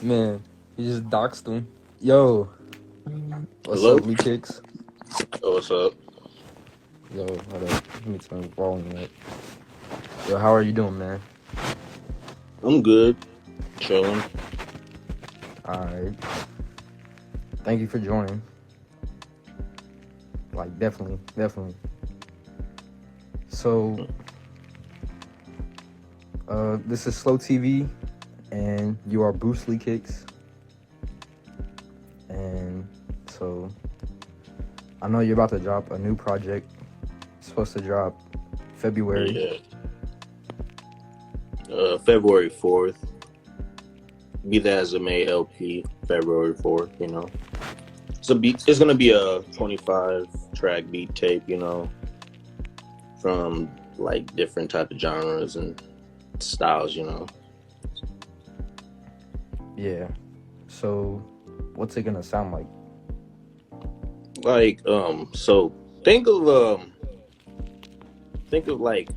Man, you just doxed him. Yo, what's Hello? up, Leekix? Oh, what's up? Yo, hold up. Let me turn the volume up. Yo, how are you doing, man? I'm good. Chilling. Alright. Thank you for joining. Like, definitely. So, this is Slo TV, and you are Bruce Leekix. And so, I know you're about to drop a new project. It's supposed to drop February. Yeah. February 4th. Be that as a May LP, February 4th, you know. It's gonna be a 25 track beat tape, you know, from like different type of genres and styles, you know. Yeah. So, what's it gonna sound like? Like, so think of like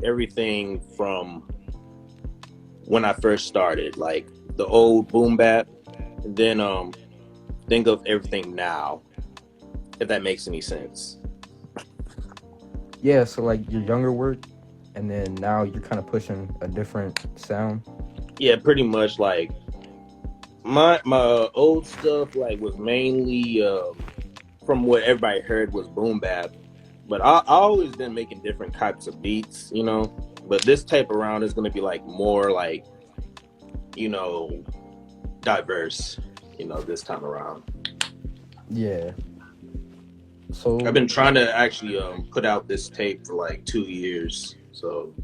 everything from when I first started, like the old boom bap, and then think of everything now, if that makes any sense. Yeah, so like your younger work, and then now you're kind of pushing a different sound. Yeah, pretty much. Like my old stuff like was mainly from what everybody heard was boom bap, but I always been making different types of beats, you know. But this type around is gonna be like more like, you know, diverse, you know, this time around. Yeah. So I've been trying to actually put out this tape for like 2 years, so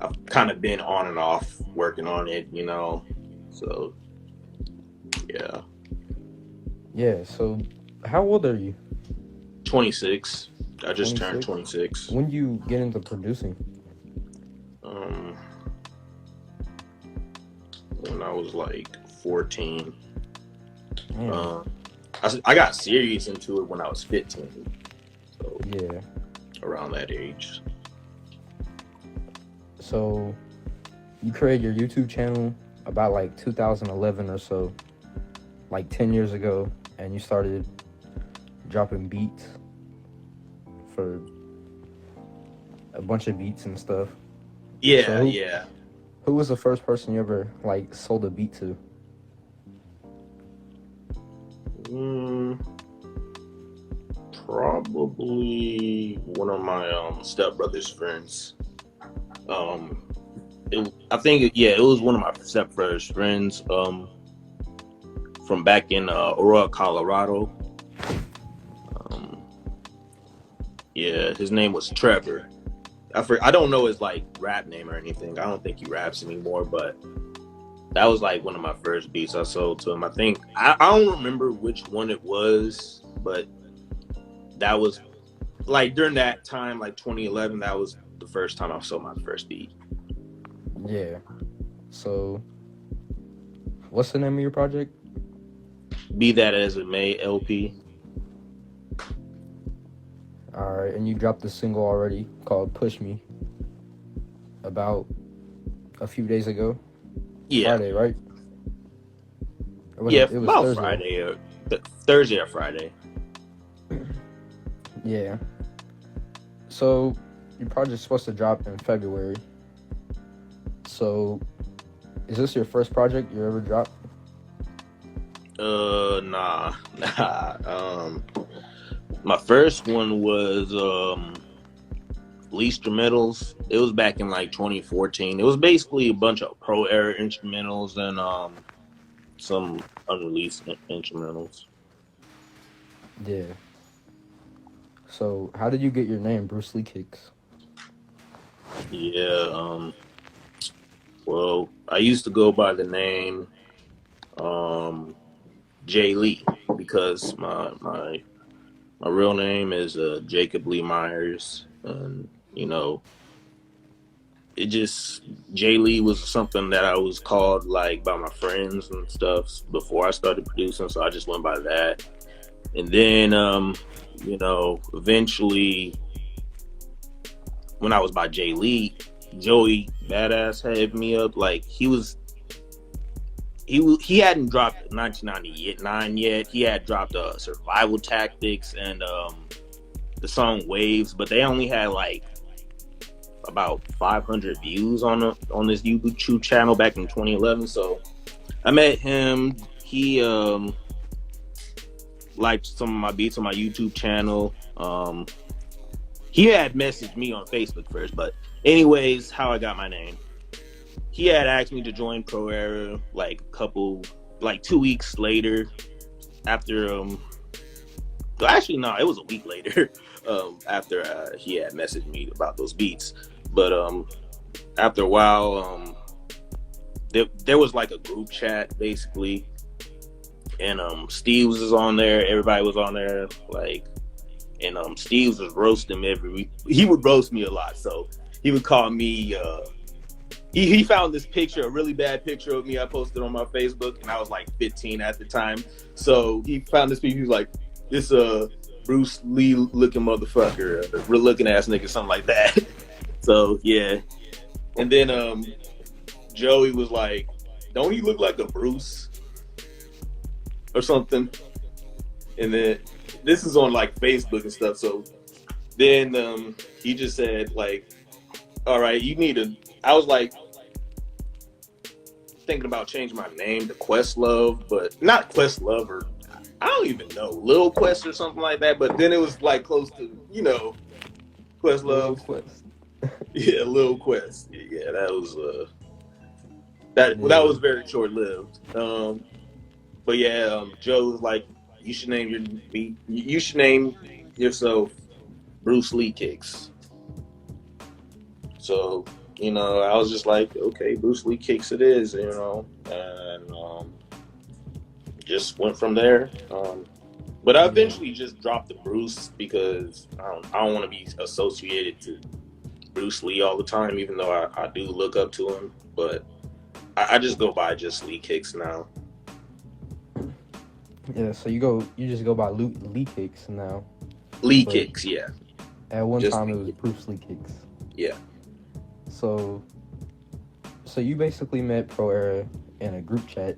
I've kind of been on and off working on it, you know. So yeah, yeah, so how old are you? 26. I just turned 26. 26. When you get into producing? Um, when I was like 14. Man. I got serious into it when I was 15. So Yeah. around that age. So you created your YouTube channel about like 2011 or so, like 10 years ago, and you started dropping beats for a bunch of beats and stuff. Yeah, So yeah. who was the first person you ever like sold a beat to? Probably one of my stepbrother's friends. I think it was one of my stepbrother's friends from back in Aurora, Colorado. Yeah, his name was Trevor. I don't know his like rap name or anything. I don't think he raps anymore, but that was like one of my first beats I sold to him. I think I don't remember which one it was, but that was like during that time, like 2011. That was the first time I sold my first beat. Yeah. So what's the name of your project? Be that as it may, LP. All right, and you dropped a single already called "Push Me" about a few days ago. Yeah, Friday, right? Or was yeah, it? It was about Thursday. Friday or Thursday or Friday. Yeah. So your project's supposed to drop in February. So is this your first project you ever dropped? Nah. My first one was instrumentals. It was back in like 2014. It was basically a bunch of pro era instrumentals and some unreleased instrumentals. Yeah. So how did you get your name, Bruce Leekix? Yeah. Well, I used to go by the name Jay Lee because my real name is Jacob Lee Myers, and you know, it just Jay Lee was something that I was called like by my friends and stuff before I started producing, so I just went by that. And then you know, eventually when I was by Jay Lee, Joey Badass hit me up. Like he was he hadn't dropped 1999 yet. He had dropped Survival Tactics and the song Waves, but they only had like about 500 views on this YouTube channel back in 2011. So I met him. He liked some of my beats on my YouTube channel. He had messaged me on Facebook first, but anyways, how I got my name. He had asked me to join Pro Era like 2 weeks later after well, actually no, it was a week later after he had messaged me about those beats. But after a while, there was like a group chat basically, and Steve's was on there, everybody was on there, like, and Steve's was roasting me every week. He would roast me a lot, so he would call me he found this picture, a really bad picture of me I posted on my Facebook, and I was like 15 at the time. So he found this picture, he was like, this Bruce Lee looking motherfucker, real looking ass nigga, something like that. So yeah. And then Joey was like, don't he look like a Bruce? Or something. And then this is on like Facebook and stuff. So then he just said like, all right, you need to, I was like thinking about changing my name to Questlove, but not Questlove, or I don't even know, Lil Quest or something like that. But then it was like close to, you know, Questlove. Quest. Yeah, Lil Quest. Yeah, that was that was very short lived. But yeah, Joe was like, you should name yourself Bruce Leekix. So, you know, I was just like, okay, Bruce Leekix it is, you know, and just went from there. But I eventually just dropped the Bruce because I don't want to be associated to Bruce Lee all the time, even though I do look up to him. But I just go by just Leekix now. Yeah, so you just go by Leekix now. Leekix, yeah. At one Just time Leekix. it was Bruce Leekix. Yeah. So you basically met Pro Era in a group chat,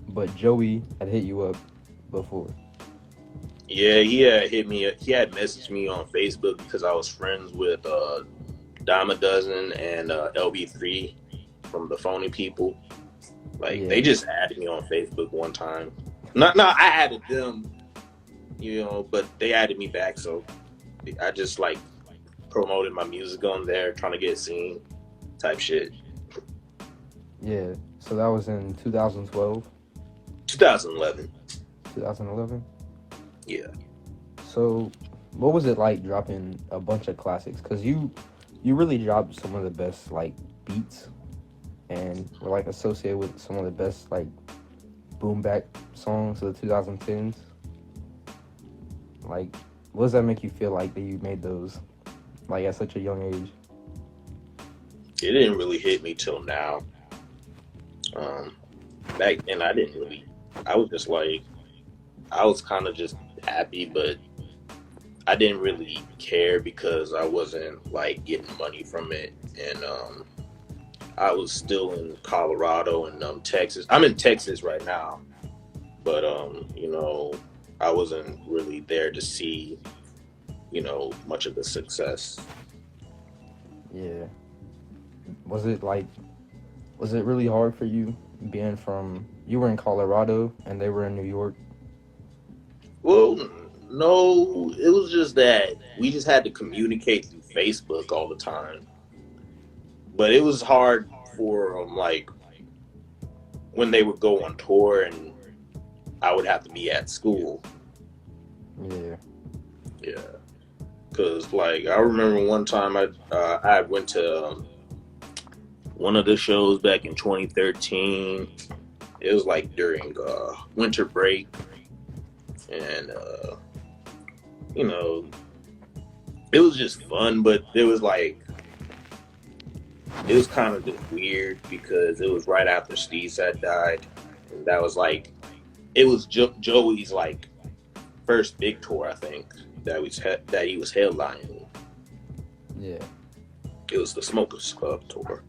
but Joey had hit you up before. Yeah, he had hit me. He had messaged me on Facebook because I was friends with Dime a Dozen and LB3 from the Phony People. Like they just added me on Facebook one time. No, I added them, you know, but they added me back. So I just like promoted my music on there, trying to get seen, type shit. Yeah. So that was in 2012. 2011. 2011. Yeah. So, what was it like dropping a bunch of classics? Because you really dropped some of the best like beats, and were like associated with some of the best like boom bap songs of the 2010s. Like, what does that make you feel like that you made those like at such a young age? It didn't really hit me till now. Back then, I was just like, I was kind of just happy, but I didn't really care because I wasn't like getting money from it, and I was still in Colorado and Texas. I'm in Texas right now, but you know, I wasn't really there to see, you know, much of the success. Yeah. Was it really hard for you being from, you were in Colorado and they were in New York? Well, no, it was just that we just had to communicate through Facebook all the time. But it was hard for like when they would go on tour and I would have to be at school. Yeah. Yeah. Cause like I remember one time I went to one of the shows back in 2013. It was like during winter break, and you know, it was just fun, but it was kind of just weird because it was right after Steve had died, and that was like, it was Joey's like first big tour, I think, that he was headlining. Yeah. It was the Smokers Club tour.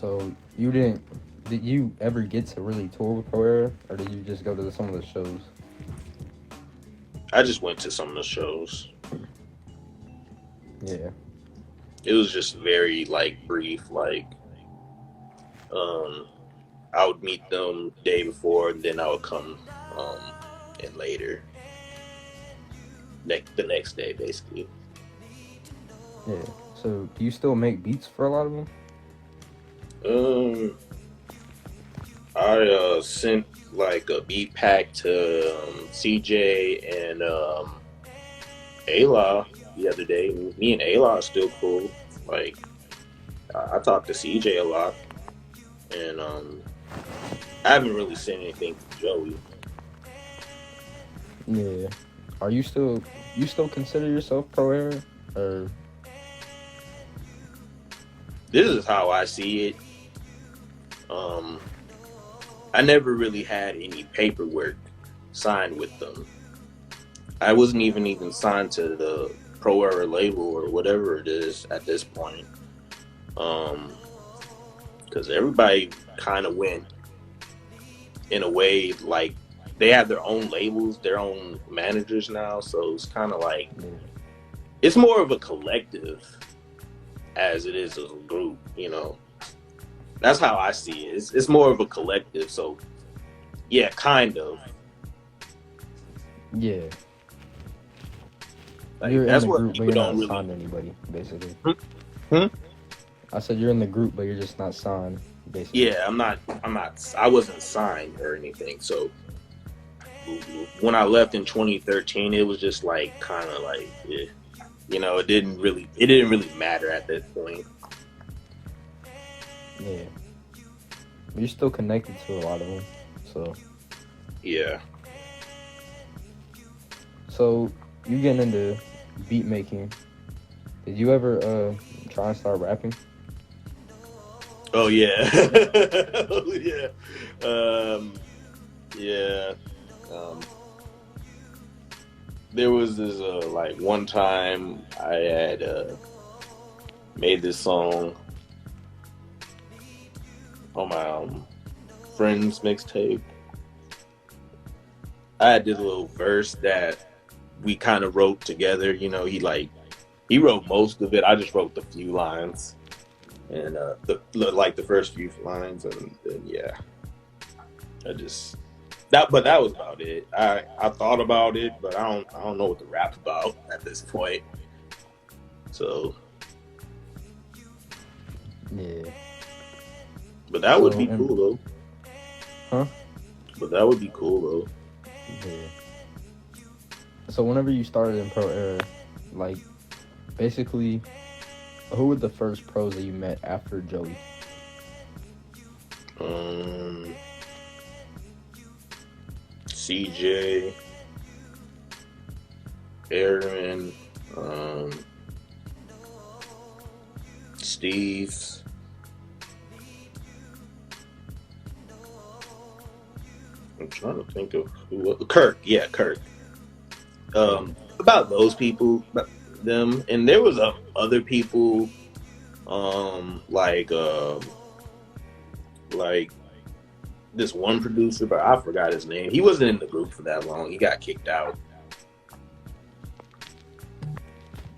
So you didn't? Did you ever get to really tour with Pro Era, or did you just go to some of the shows? I just went to some of the shows. Yeah. It was just very like brief. Like, I would meet them day before, and then I would come in later, the next day, basically. Yeah. So do you still make beats for a lot of them? I sent like a beat pack to CJ and Ayla the other day. Me and Ayla are still cool. Like, I talk to CJ a lot, and I haven't really seen anything from Joey. Yeah. Are you still consider yourself Pro Era, or? This is how I see it. I never really had any paperwork signed with them. I wasn't even signed to the Pro Era label or whatever it is at this point. Because everybody kind of went in a way like they have their own labels, their own managers now. So it's kind of like it's more of a collective as it is a group, you know. That's how I see it. It's more of a collective. So yeah, kind of. Yeah. Like, You're that's in the what group, but people you're don't not really. signed to anybody, basically. Hmm? I said you're in the group, but you're just not signed, basically. Yeah, I'm not. I wasn't signed or anything. So when I left in 2013, it was just like kind of like, you know, it didn't really matter at that point. Yeah. But you're still connected to a lot of them, so. Yeah. So you getting into beat making? Did you ever try and start rapping? Oh yeah. Oh yeah. Yeah. There was this like one time I had made this song on my friend's mixtape. I had this little verse that we kind of wrote together. You know, he wrote most of it. I just wrote the few lines, and the first few lines, and then yeah, but that was about it. I thought about it, but I don't know what to rap about at this point. So Yeah. but that would be cool though. Huh? But that would be cool though. Yeah. So whenever you started in Pro Era, like, basically, who were the first pros that you met after Joey? CJ, Aaron, Steve. I'm trying to think of who. Kirk, yeah, Kirk. About those people, about them, and there was other people, like this one producer, but I forgot his name. He wasn't in the group for that long. He got kicked out.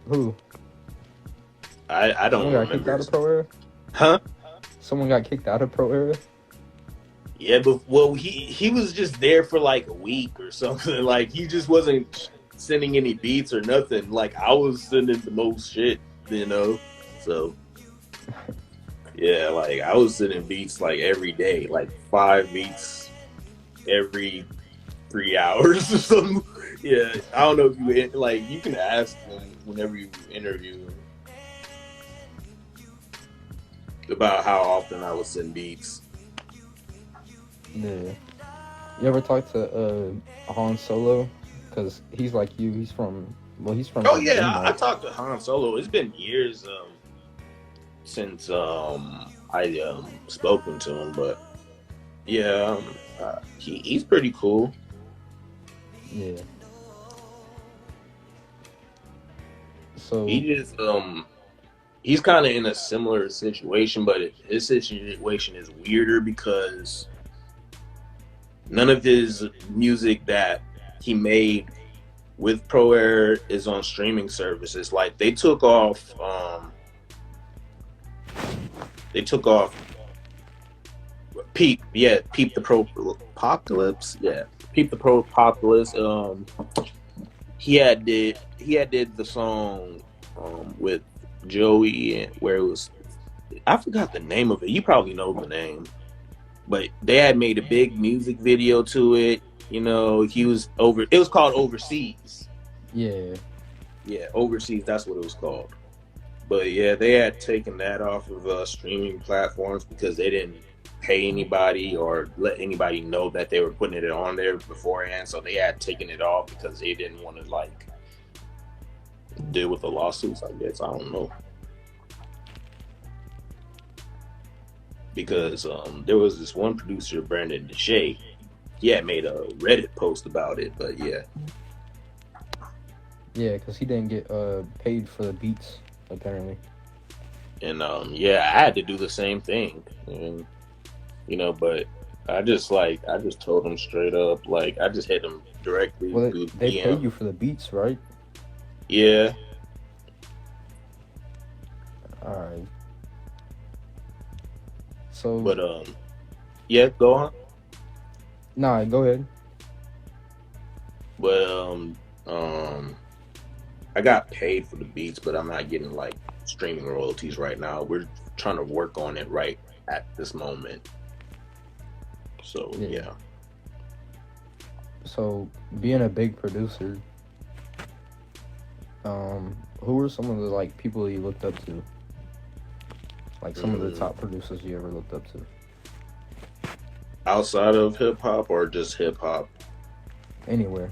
Who? I don't Someone remember. got kicked out of Pro Era? Huh? Someone got kicked out of Pro Era? Yeah, but well, he was just there for like a week or something. Like he just wasn't sending any beats or nothing. Like I was sending the most shit, you know. So yeah, like I was sending beats like every day, like 5 beats every 3 hours or something. Yeah, I don't know if you can ask them whenever you interview them about how often I would send beats. Yeah. You ever talk to Han Solo? Because he's like you. He's from Oh yeah, I Denmark. talked to Han Solo. It's been years since I spoken to him, but yeah, he's pretty cool. Yeah. So He just he's kind of in a similar situation, but his situation is weirder because none of his music that he made with Pro Air is on streaming services. Like they took off Peep the Pro Apocalypse. Yeah. Peep the Pro Apocalypse. He had did the song with Joey, and where it was, I forgot the name of it. You probably know the name, but they had made a big music video to it. You know, he was over. It was called Overseas. Yeah. Yeah, Overseas. That's what it was called. But yeah, they had taken that off of streaming platforms because they didn't pay anybody or let anybody know that they were putting it on there beforehand. So they had taken it off because they didn't want to like deal with the lawsuits. I guess I don't know. Because there was this one producer, Brandon Deshay. He had made a Reddit post about it, but yeah. Yeah, because he didn't get paid for the beats, apparently. And yeah, I had to do the same thing. And, you know, but I just told him straight up, like, I just hit him directly. Well, they paid you for the beats, right? Yeah. Alright. So, But yeah, go on. Nah, go ahead. But I got paid for the beats, but I'm not getting like streaming royalties right now. We're trying to work on it right at this moment. So yeah. So being a big producer, who were some of the like people you looked up to? Like some of the top producers you ever looked up to? Outside of hip hop or just hip hop? Anywhere.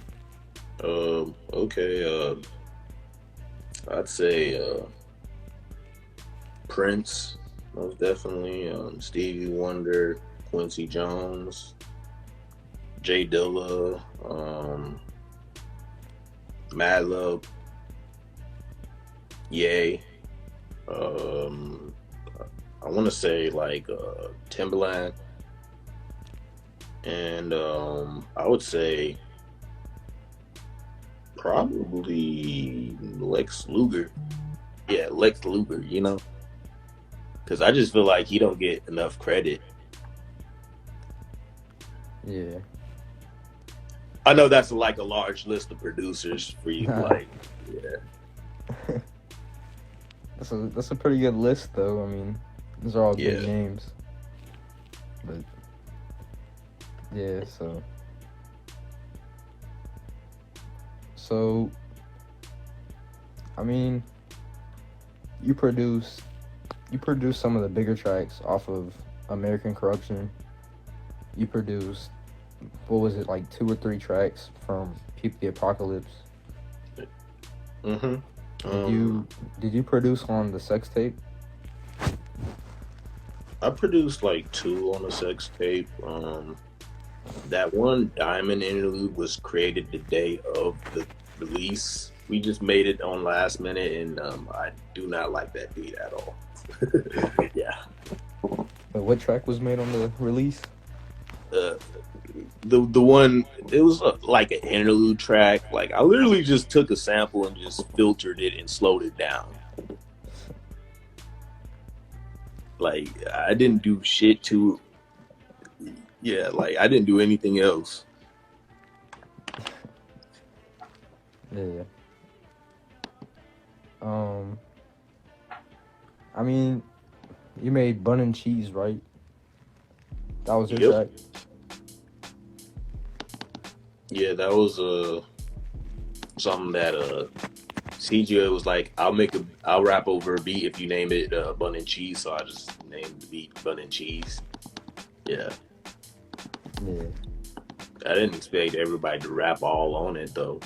Okay. I'd say Prince, most definitely. Stevie Wonder, Quincy Jones, Jay Dilla, Madlib, Ye. I want to say like Timbaland, and I would say probably Lex Luger. Yeah, Lex Luger, you know? Because I just feel like he don't get enough credit. Yeah. I know that's like a large list of producers for you. Like, yeah. That's a pretty good list, though. I mean, these are all big names. But, yeah, So, I mean, you produce some of the bigger tracks off of American Corruption. You produced, what was it, like 2 or 3 tracks from Peep the Apocalypse? Mm-hmm. Did you produce on the sex tape? I produced like 2 on the sex tape. That one Diamond interlude was created the day of the release. We just made it on last minute, and I do not like that beat at all. Yeah. But what track was made on the release? The one, it was like an interlude track. Like I literally just took a sample and just filtered it and slowed it down. Like I didn't do shit to. Yeah, like I didn't do anything else. Yeah. I mean, you made Bun and Cheese, right? That was your track? Yeah, that was something that CJ was like, I'll rap over a beat if you name it Bun and Cheese, so I just named the beat Bun and Cheese. Yeah. Yeah. I didn't expect everybody to rap all on it though.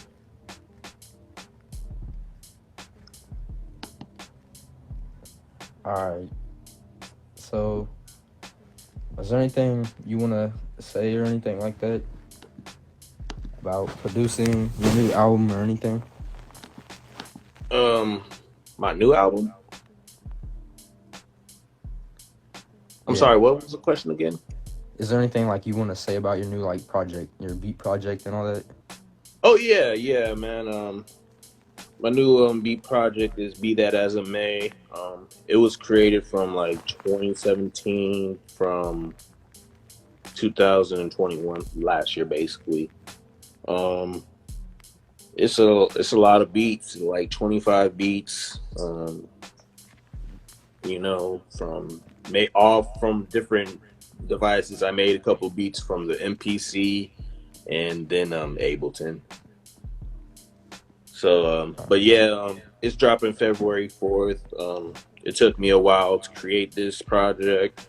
Alright. So, is there anything you want to say or anything like that about producing your new album or anything? My new album? I'm sorry, what was the question again? Is there anything like you want to say about your new like project, your beat project and all that? Oh yeah, man. My new beat project is Be That As a May. It was created from like 2017 from 2021 last year basically. Um, it's a lot of beats, like 25 beats. From all from different devices. I made a couple beats from the MPC and then Ableton. So, but yeah, it's dropping February 4th. It took me a while to create this project,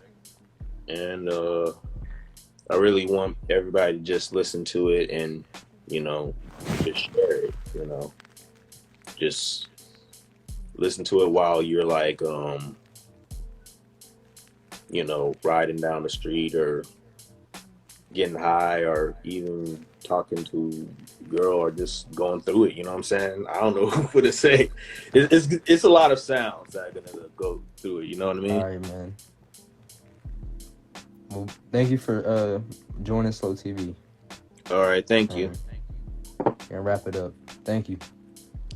and I really want everybody to just listen to it and, just share it, just listen to it while you're like, riding down the street or getting high or even talking to a girl or just going through it. You know what I'm saying? I don't know what to say. It's a lot of sounds that are gonna go through it. You know what I mean? All right, man. Well, thank you for joining Slo TV. All right, thank you. And wrap it up. Thank you.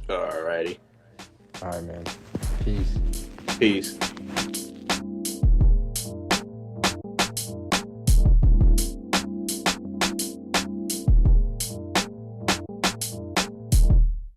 All righty. All right, man. Peace. Peace.